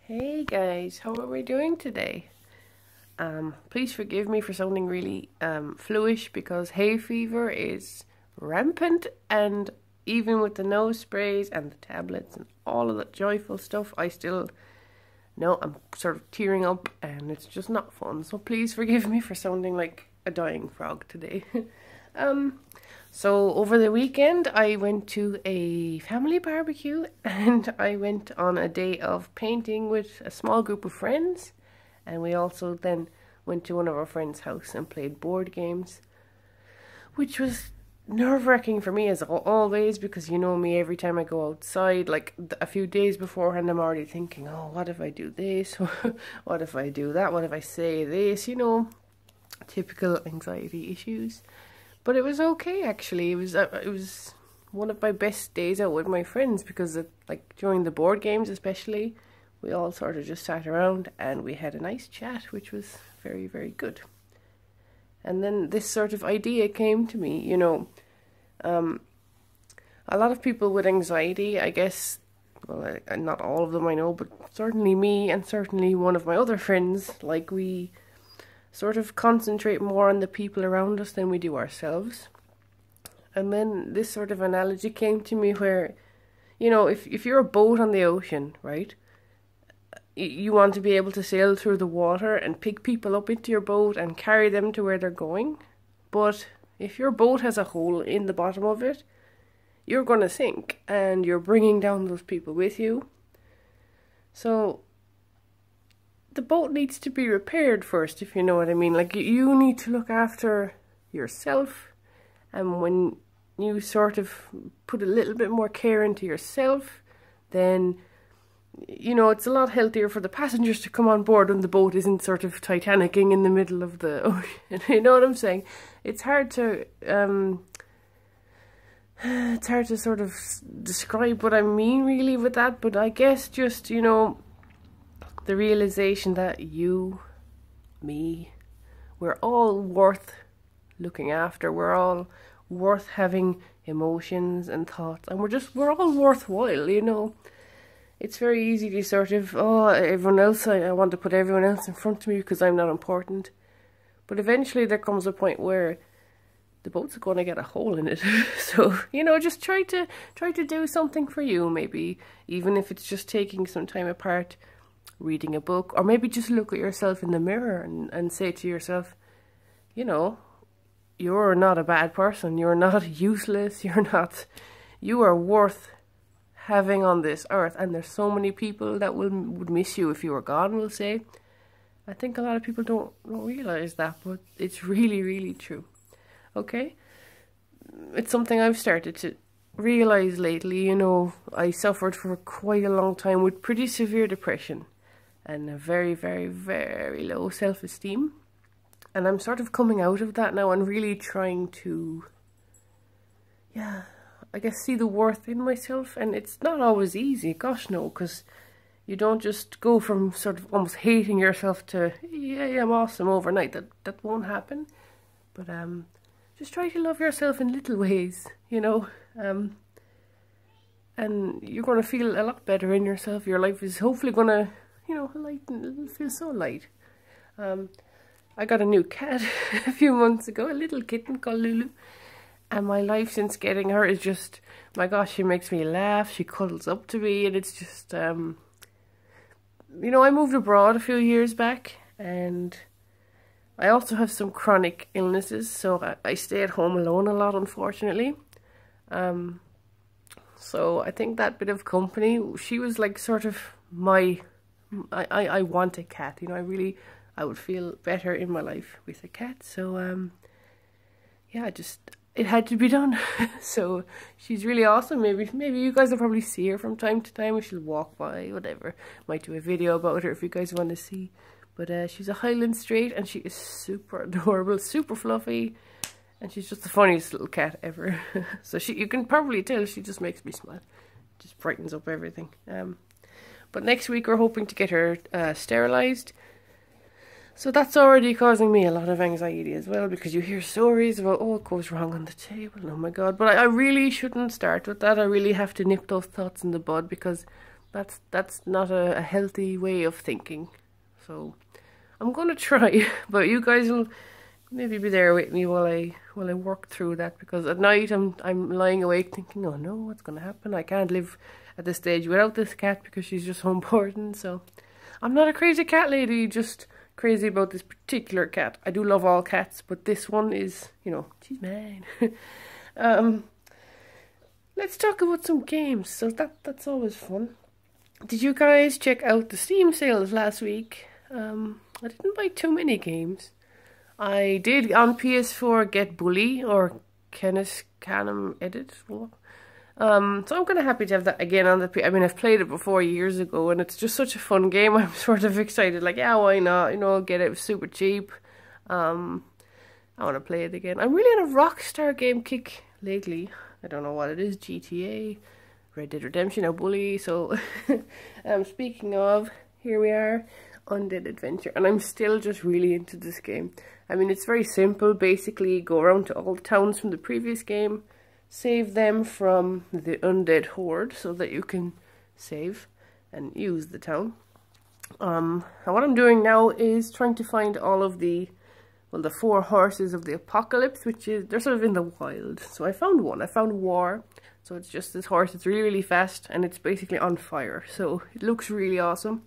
Hey guys, how are we doing today? Please forgive me for sounding really fluish because hay fever is rampant, and even with the nose sprays and the tablets and all of that joyful stuff, I still know I'm sort of tearing up and it's just not fun. So please forgive me for sounding like a dying frog today. So over the weekend I went to a family barbecue and I went on a day of painting with a small group of friends, and we also then went to one of our friends' house and played board games, which was nerve-wracking for me as always, because you know me, every time I go outside, like a few days beforehand, I'm already thinking, oh, what if I do this? What if I do that? What if I say this? You know, typical anxiety issues. But it was okay, actually. It was one of my best days out with my friends because, like, during the board games especially, we all sort of just sat around and we had a nice chat, which was very, very good. And then this sort of idea came to me, you know. A lot of people with anxiety, I guess, well, not all of them I know, but certainly me and certainly one of my other friends, like, we sort of concentrate more on the people around us than we do ourselves. And then this sort of analogy came to me where, you know, if you're a boat on the ocean, right, you want to be able to sail through the water and pick people up into your boat and carry them to where they're going. But if your boat has a hole in the bottom of it, you're going to sink and you're bringing down those people with you. So the boat needs to be repaired first, if you know what I mean. Like, you need to look after yourself, and when you sort of put a little bit more care into yourself, then, you know, it's a lot healthier for the passengers to come on board when the boat isn't sort of Titanicking in the middle of the ocean. You know what I'm saying? It's hard to sort of describe what I mean really with that, but I guess just, you know, the realization that you, me, we're all worth looking after. We're all worth having emotions and thoughts, and we're all worthwhile, you know. It's very easy to sort of, oh, everyone else, I want to put everyone else in front of me because I'm not important. But eventually there comes a point where the boat's going to get a hole in it. So, you know, just try to do something for you, maybe, even if it's just taking some time apart, reading a book, or maybe just look at yourself in the mirror and say to yourself, you know, you're not a bad person, you're not useless, you are worth having on this earth, and there's so many people that would miss you if you were gone, we'll say. I think a lot of people don't realize that, but it's really, really true. Okay? It's something I've started to realize lately. You know, I suffered for quite a long time with pretty severe depression and a very, very, very low self-esteem. And I'm sort of coming out of that now and really trying to, yeah, I guess, see the worth in myself. And it's not always easy, gosh no, because you don't just go from sort of almost hating yourself to, yeah, I'm awesome overnight. That won't happen. But just try to love yourself in little ways, you know. And you're going to feel a lot better in yourself. Your life is hopefully going to, you know, lighten. It'll feel so light. I got a new cat a few months ago, a little kitten called Lulu. And my life since getting her is just, my gosh, she makes me laugh. She cuddles up to me, and it's just, you know, I moved abroad a few years back, and I also have some chronic illnesses, so I stay at home alone a lot, unfortunately. So I think that bit of company, she was like sort of my, I want a cat, you know, I would feel better in my life with a cat. So, yeah, it had to be done. So she's really awesome. Maybe you guys will probably see her from time to time, or she'll walk by, whatever. Might do a video about her if you guys want to see. But she's a Highland Straight, and she is super adorable, super fluffy, and she's just the funniest little cat ever. So you can probably tell she just makes me smile. Just brightens up everything. But next week we're hoping to get her sterilized. So that's already causing me a lot of anxiety as well, because you hear stories about, oh, it goes wrong on the table, oh my god. But I really shouldn't start with that. I really have to nip those thoughts in the bud, because That's not a healthy way of thinking. So I'm gonna try, but you guys will maybe be there with me while I work through that, because at night I'm lying awake thinking, oh no, what's gonna happen? I can't live at this stage without this cat because she's just so important. So I'm not a crazy cat lady, just crazy about this particular cat. I do love all cats, but this one is, you know, she's mine. Let's talk about some games. So that's always fun. Did you guys check out the Steam sales last week? I didn't buy too many games. I did on PS4 get Bully, or Kenneth Canham Edit. So I'm kind of happy to have that again on the I mean, I've played it before years ago, and it's just such a fun game. I'm sort of excited, like, yeah, why not? You know, get it, it was super cheap. I want to play it again. I'm really on a Rockstar game kick lately. I don't know what it is. GTA, Red Dead Redemption, now Bully. So, speaking of, here we are, Undead Adventure, and I'm still just really into this game. I mean, it's very simple. Basically, go around to all the towns from the previous game, save them from the undead horde so that you can save and use the town. And what I'm doing now is trying to find all of the, well, the 4 horses of the apocalypse, which is, they're sort of in the wild. So I found one. I found War. So it's just this horse. It's really, really fast, and it's basically on fire. So it looks really awesome.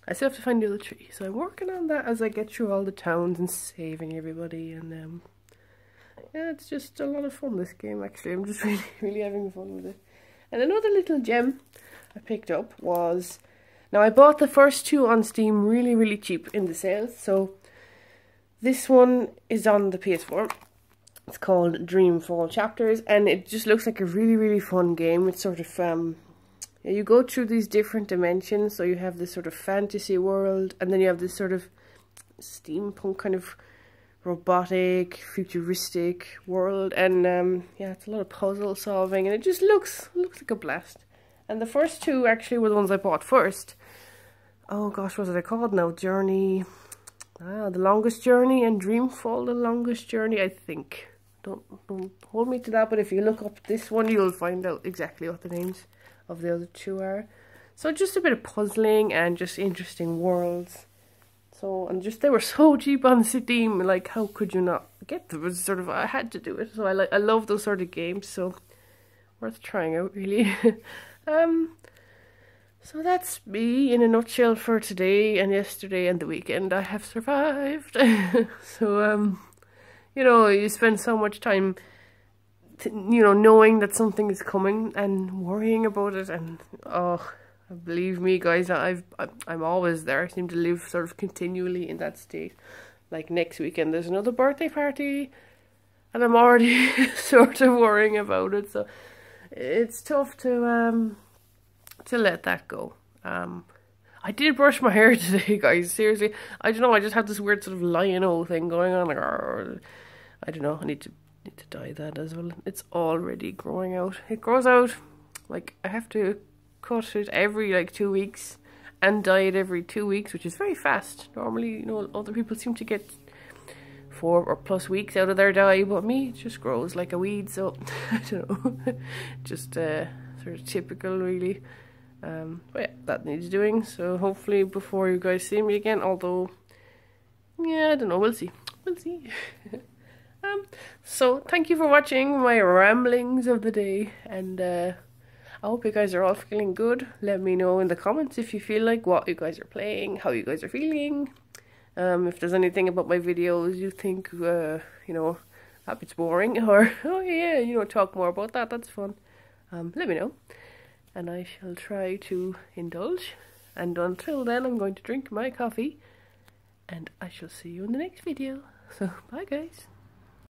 I still have to find the other 3, so I'm working on that as I get through all the towns and saving everybody, and yeah, it's just a lot of fun, this game, actually. I'm just really, really having fun with it. And another little gem I picked up was, now I bought the first 2 on Steam really, really cheap in the sales, so this one is on the PS4. It's called Dreamfall Chapters, and it just looks like a really, really fun game. It's sort of, you go through these different dimensions, so you have this sort of fantasy world, and then you have this sort of steampunk kind of robotic, futuristic world, and yeah, it's a lot of puzzle solving, and it just looks like a blast. And the first 2 actually were the ones I bought first. Oh gosh, what are they called now? Journey, The Longest Journey, and Dreamfall, The Longest Journey, I think. Don't hold me to that, but if you look up this one, you'll find out exactly what the names of the other 2 are. So just a bit of puzzling and just interesting worlds. So, and just, they were so cheap on Steam, like, how could you not get them? It was sort of, I had to do it. So I love those sort of games, so worth trying out, really. So that's me in a nutshell for today and yesterday and the weekend. I have survived. So, you know, you spend so much time, you know, knowing that something is coming and worrying about it, and oh, believe me, guys, I'm always there. I seem to live sort of continually in that state. Like next weekend, there's another birthday party, and I'm already sort of worrying about it. So it's tough to let that go. I did brush my hair today, guys. Seriously, I don't know. I just have this weird sort of lion-o thing going on. Like, I don't know. I need to dye that as well. It's already growing out. It grows out, like, I have to cut it every like 2 weeks and dye it every 2 weeks, which is very fast. Normally, you know, other people seem to get 4 or plus weeks out of their dye, but me, it just grows like a weed. So I don't know. Just sort of typical, really. But yeah, that needs doing. So hopefully before you guys see me again, although, yeah, I don't know, we'll see. So thank you for watching my ramblings of the day, and I hope you guys are all feeling good. Let me know in the comments if you feel like what you guys are playing, how you guys are feeling. If there's anything about my videos you think, you know, that it's boring, or, oh yeah, you know, talk more about that, that's fun. Let me know, and I shall try to indulge. And until then, I'm going to drink my coffee, and I shall see you in the next video. So, bye guys.